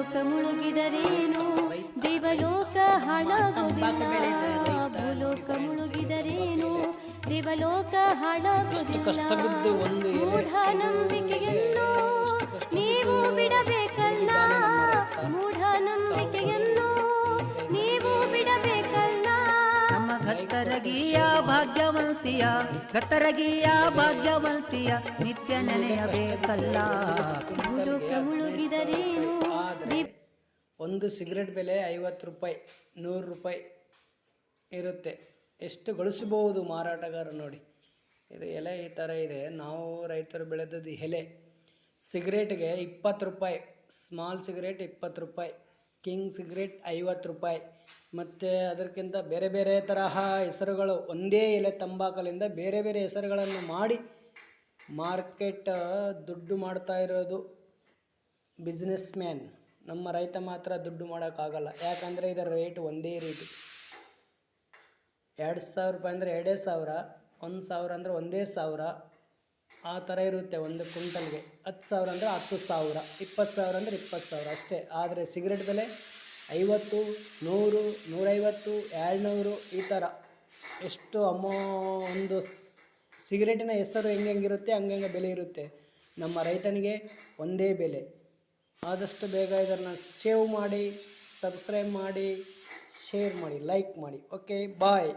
ಭೂಲೋಕ ಮುಳುಗಿದರೇನು ದೇವಲೋಕ ಹಾಳಾಗೋದಿಲ್ಲ. ಭೂಲೋಕ ಮುಳುಗಿದರೇನು ದೇವಲೋಕ ಹಾಳಾಗೋದಿಲ್ಲ. ಮೂಢನಂಬಿಕೆಯನ್ನು ನೀವು ಬಿಡಬೇಕಲ್ಲ, ಮೂಢನಂಬಿಕೆಯನ್ನು ನೀವು ಬಿಡಬೇಕಲ್ಲ. ನಮ್ಮ ಗತ್ತರಗಿಯ ಭಾಗ್ಯವಂತಿಯ, ಗತ್ತರಗಿಯ ಭಾಗ್ಯವಂತಿಯ ನಿತ್ಯ ನೆನೆಯಬೇಕಲ್ಲ. ಭೂಲೋಕ ಮುಳುಗಿದರೇನು ಒಂದು ಸಿಗರೆಟ್ ಬೆಲೆ 50 ರೂಪಾಯಿ 100 ರೂಪಾಯಿ ಇರುತ್ತೆ. ಎಷ್ಟು ಗಳಿಸ್ಬೋದು ಮಾರಾಟಗಾರ ನೋಡಿ. ಇದು ಎಲೆ ಈ ಥರ ಇದೆ. ನಾವು ರೈತರು ಬೆಳೆದದ್ದು ಎಲೆ. ಸಿಗರೇಟ್ಗೆ 20 ರೂಪಾಯಿ, ಸ್ಮಾಲ್ ಸಿಗರೇಟ್ 20 ರೂಪಾಯಿ, ಕಿಂಗ್ ಸಿಗರೇಟ್ 50 ರೂಪಾಯಿ. ಮತ್ತು ಅದಕ್ಕಿಂತ ಬೇರೆ ಬೇರೆ ತರಹ ಹೆಸರುಗಳು, ಒಂದೇ ಎಲೆ ತಂಬಾಕಲಿಂದ ಬೇರೆ ಬೇರೆ ಹೆಸರುಗಳನ್ನು ಮಾಡಿ ಮಾರ್ಕೆಟ್ ದುಡ್ಡು ಮಾಡ್ತಾ ಇರೋದು ಬಿಸ್ನೆಸ್ ಮ್ಯಾನ್. ನಮ್ಮ ರೈತ ಮಾತ್ರ ದುಡ್ಡು ಮಾಡೋಕ್ಕಾಗಲ್ಲ. ಯಾಕಂದರೆ ಇದರ ರೇಟ್ ಒಂದೇ ರೇಟು. 2000 ರೂಪಾಯಿ ಅಂದರೆ 2000, 1000 ಅಂದರೆ 1000, ಆ ಥರ ಇರುತ್ತೆ ಒಂದು ಕ್ವಿಂಟಲ್ಗೆ. 10,000 ಅಂದರೆ 10,000, 20,000 ಅಂದರೆ 20,000 ಅಷ್ಟೇ. ಆದರೆ ಸಿಗರೆಟ್ ಬೆಲೆ 50, 100, 150, 200 ಈ ಥರ. ಎಷ್ಟು ಒಂದು ಸಿಗರೇಟಿನ ಹೆಸರು ಹೆಂಗಿರುತ್ತೆ ಹಂಗೆ ಬೆಲೆ ಇರುತ್ತೆ. ನಮ್ಮ ರೈತನಿಗೆ ಒಂದೇ ಬೆಲೆ. ಆದಷ್ಟು ಬೇಗ ಇದನ್ನು ಸೇವ್ ಮಾಡಿ, ಸಬ್ಸ್ಕ್ರೈಬ್ ಮಾಡಿ, ಶೇರ್ ಮಾಡಿ, ಲೈಕ್ ಮಾಡಿ. ಓಕೆ, ಬಾಯ್.